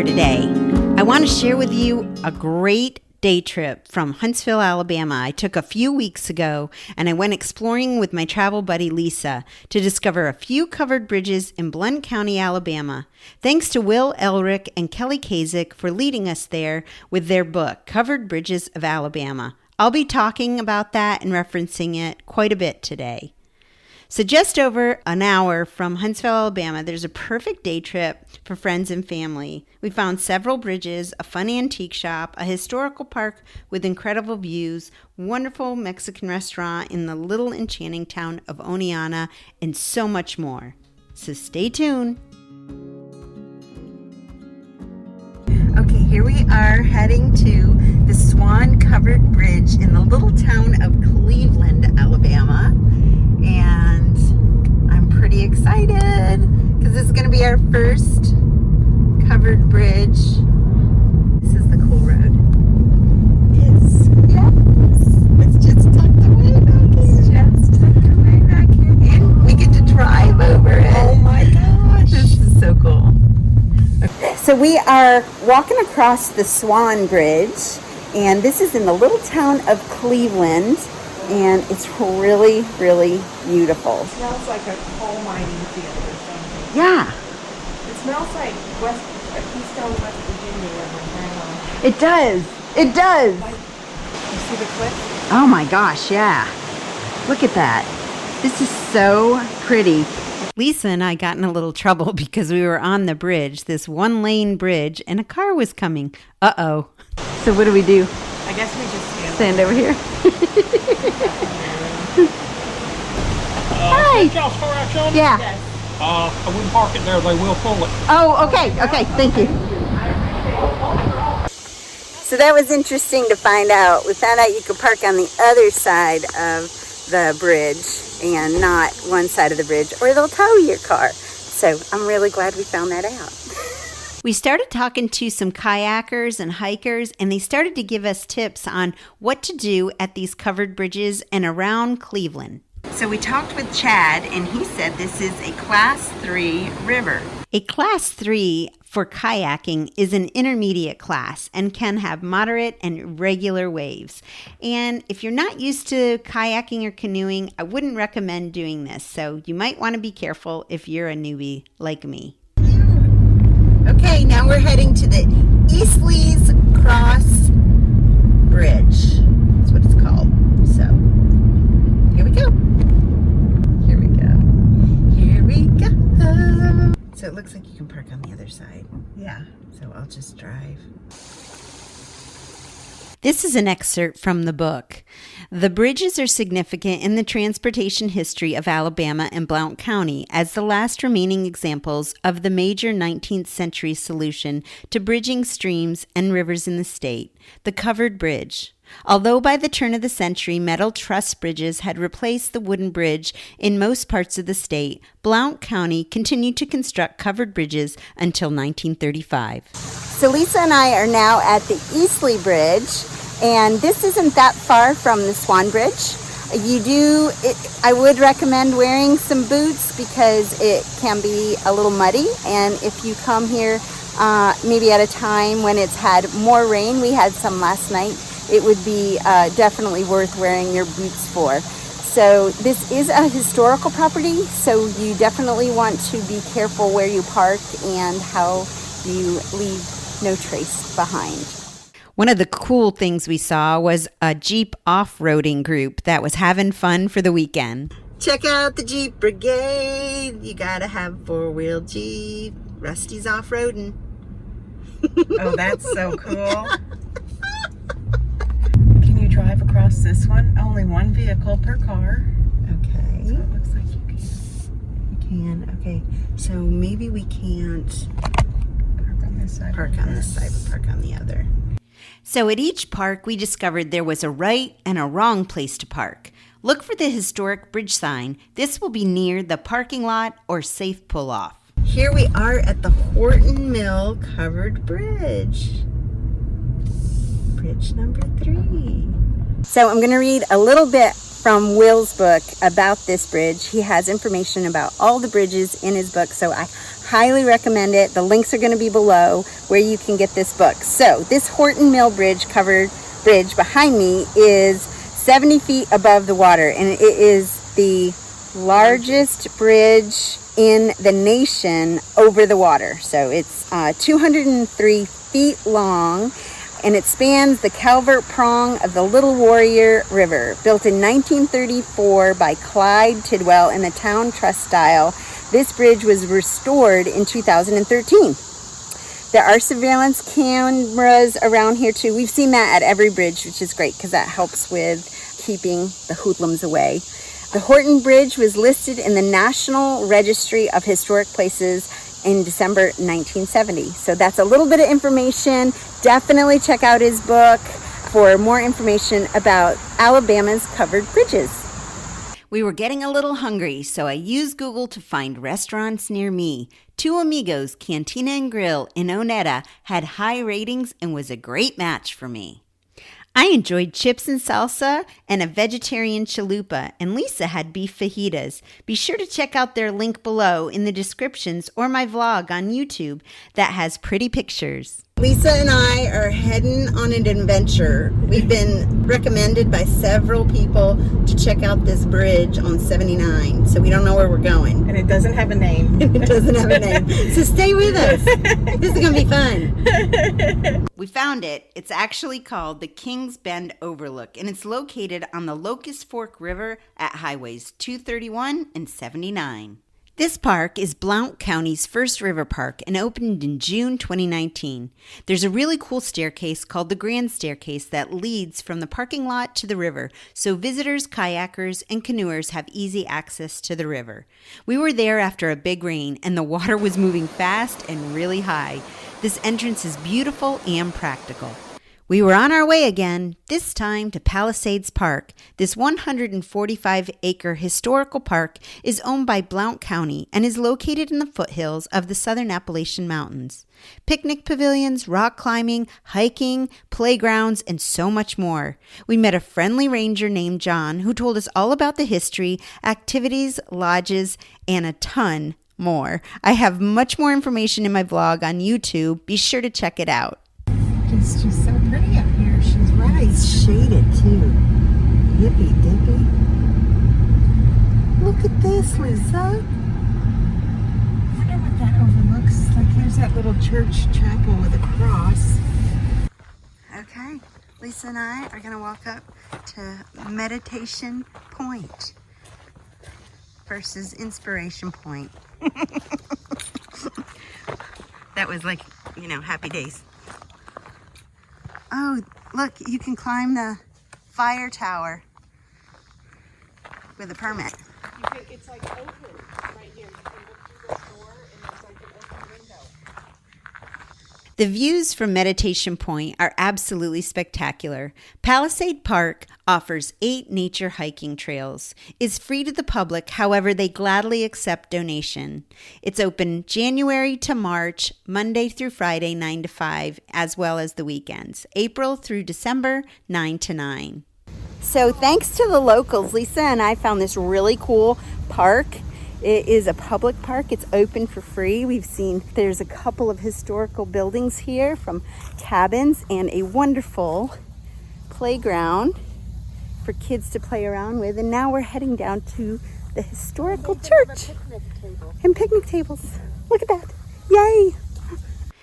here today. I want to share with you a great day trip from Huntsville, Alabama. I took a few weeks ago and I went exploring with my travel buddy Lisa to discover a few covered bridges in Blount County, Alabama. Thanks to Will Elric and Kelly Kasich for leading us there with their book, Covered Bridges of Alabama. I'll be talking about that and referencing it quite a bit today. So just over an hour from Huntsville, Alabama, there's a perfect day trip for friends and family. We found several bridges, a fun antique shop, a historical park with incredible views, wonderful Mexican restaurant in the little enchanting town of Oneonta, and so much more. So stay tuned. Okay, here we are heading to the Swann Covered Bridge in the little town of Cleveland, Alabama. And I'm pretty excited because this is going to be our first covered bridge. This is the cool road. Yes. It's just tucked away back here. And we get to drive over it. Oh my gosh. This is so cool. Okay. So we are walking across the Swann Bridge, and this is in the little town of Cleveland. And it's really, really beautiful. It smells like a coal mining field or something. Yeah. It smells like Keystone, West Virginia, where my grandma. It does. It does. You see the cliff? Oh my gosh, yeah. Look at that. This is so pretty. Lisa and I got in a little trouble because we were on the bridge, this one-lane bridge, and a car was coming. Uh-oh. So what do we do? I guess we just stand over here. Hi. Y'all's car action? Yeah. Yes. I wouldn't park it there. They will pull it. Oh, okay. Okay. Thank you. So that was interesting to find out. We found out you could park on the other side of the bridge and not one side of the bridge, or they'll tow your car. So I'm really glad we found that out. We started talking to some kayakers and hikers, and they started to give us tips on what to do at these covered bridges and around Cleveland. So we talked with Chad, and he said this is a Class 3 river. A Class 3 for kayaking is an intermediate class and can have moderate and irregular waves. And if you're not used to kayaking or canoeing, I wouldn't recommend doing this. So you might want to be careful if you're a newbie like me. Okay, now we're heading to the Easley's Cross Bridge. That's what it's called. So, here we go. Here we go. Here we go. So it looks like you can park on the other side. Yeah. So I'll just drive. This is an excerpt from the book. The bridges are significant in the transportation history of Alabama and Blount County as the last remaining examples of the major 19th century solution to bridging streams and rivers in the state, the covered bridge. Although by the turn of the century, metal truss bridges had replaced the wooden bridge in most parts of the state, Blount County continued to construct covered bridges until 1935. So Lisa and I are now at the Easley Bridge, and this isn't that far from the Swann Bridge. I would recommend wearing some boots because it can be a little muddy, and if you come here maybe at a time when it's had more rain, we had some last night, it would be definitely worth wearing your boots for. So this is a historical property, so you definitely want to be careful where you park and how you leave no trace behind. One of the cool things we saw was a Jeep off-roading group that was having fun for the weekend. Check out the Jeep Brigade. You gotta have four-wheel Jeep. Rusty's off-roading. Oh, that's so cool. Can you drive across this one? Only one vehicle per car. Okay. So it looks like you can. You can. Okay. So maybe we can't Park on this side. park on this side, but park on the other. So at each park, we discovered there was a right and a wrong place to park. Look for the historic bridge sign. This will be near the parking lot or safe pull-off. Here we are at the Horton Mill Covered Bridge. Bridge number 3. So I'm going to read a little bit from Will's book about this bridge. He has information about all the bridges in his book, so I highly recommend it. The links are going to be below where you can get this book. So this Horton Mill Bridge covered bridge behind me is 70 feet above the water, and it is the largest bridge in the nation over the water. So it's 203 feet long, and it spans the Calvert Prong of the Little Warrior River. Built in 1934 by Clyde Tidwell in the town trust style, this bridge was restored in 2013. There are surveillance cameras around here too. We've seen that at every bridge, which is great because that helps with keeping the hoodlums away. The Horton Bridge was listed in the National Registry of Historic Places in December 1970. So that's a little bit of information. Definitely check out his book for more information about Alabama's covered bridges. We were getting a little hungry, so I used Google to find restaurants near me. Two Amigos Cantina and Grill in Oneida had high ratings and was a great match for me. I enjoyed chips and salsa and a vegetarian chalupa, and Lisa had beef fajitas. Be sure to check out their link below in the descriptions or my vlog on YouTube that has pretty pictures. Lisa and I are heading on an adventure. We've been recommended by several people to check out this bridge on 79, so we don't know where we're going. And it doesn't have a name. It doesn't have a name. So stay with us. This is going to be fun. We found it. It's actually called the Kings Bend Overlook, and it's located on the Locust Fork River at highways 231 and 79. This park is Blount County's first river park and opened in June 2019. There's a really cool staircase called the Grand Staircase that leads from the parking lot to the river, so visitors, kayakers, and canoers have easy access to the river. We were there after a big rain, and the water was moving fast and really high. This entrance is beautiful and practical. We were on our way again, this time to Palisades Park. This 145-acre historical park is owned by Blount County and is located in the foothills of the Southern Appalachian Mountains. Picnic pavilions, rock climbing, hiking, playgrounds, and so much more. We met a friendly ranger named John who told us all about the history, activities, lodges, and a ton more. I have much more information in my vlog on YouTube. Be sure to check it out. It's just so pretty up here. She's right. It's shaded too. Yippee dippy. Look at this, Lisa. I wonder what that overlooks. Like here's that little church chapel with a cross. Okay, Lisa and I are going to walk up to Meditation Point versus Inspiration Point. That was like, happy days. Oh, look, you can climb the fire tower with a permit. It's like open right here. You can look through the door and there's like an open window. The views from Meditation Point are absolutely spectacular. Palisades Park offers 8 nature hiking trails. It's free to the public, however, they gladly accept donation. It's open January to March, Monday through Friday, 9 to 5, as well as the weekends. April through December, 9 to 9. So thanks to the locals, Lisa and I found this really cool park. It is a public park. It's open for free. We've seen there's a couple of historical buildings here from cabins and a wonderful playground for kids to play around with. And now we're heading down to the historical church. And picnic tables. Look at that. Yay!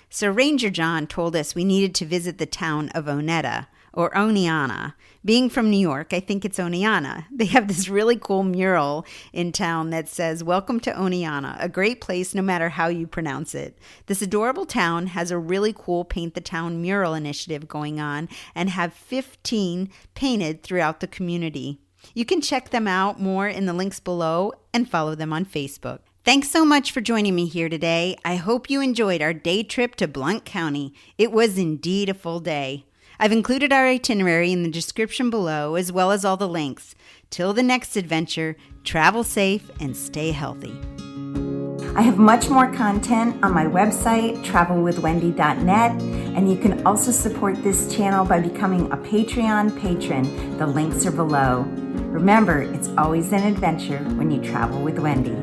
So Ranger John told us we needed to visit the town of Oneida, or Oneana. Being from New York, I think it's Oneana. They have this really cool mural in town that says, "Welcome to Oneana, a great place no matter how you pronounce it." This adorable town has a really cool Paint the Town mural initiative going on and have 15 painted throughout the community. You can check them out more in the links below and follow them on Facebook. Thanks so much for joining me here today. I hope you enjoyed our day trip to Blount County. It was indeed a full day. I've included our itinerary in the description below, as well as all the links. Till the next adventure, travel safe and stay healthy. I have much more content on my website, travelwithwendy.net, and you can also support this channel by becoming a Patreon patron. The links are below. Remember, it's always an adventure when you travel with Wendy.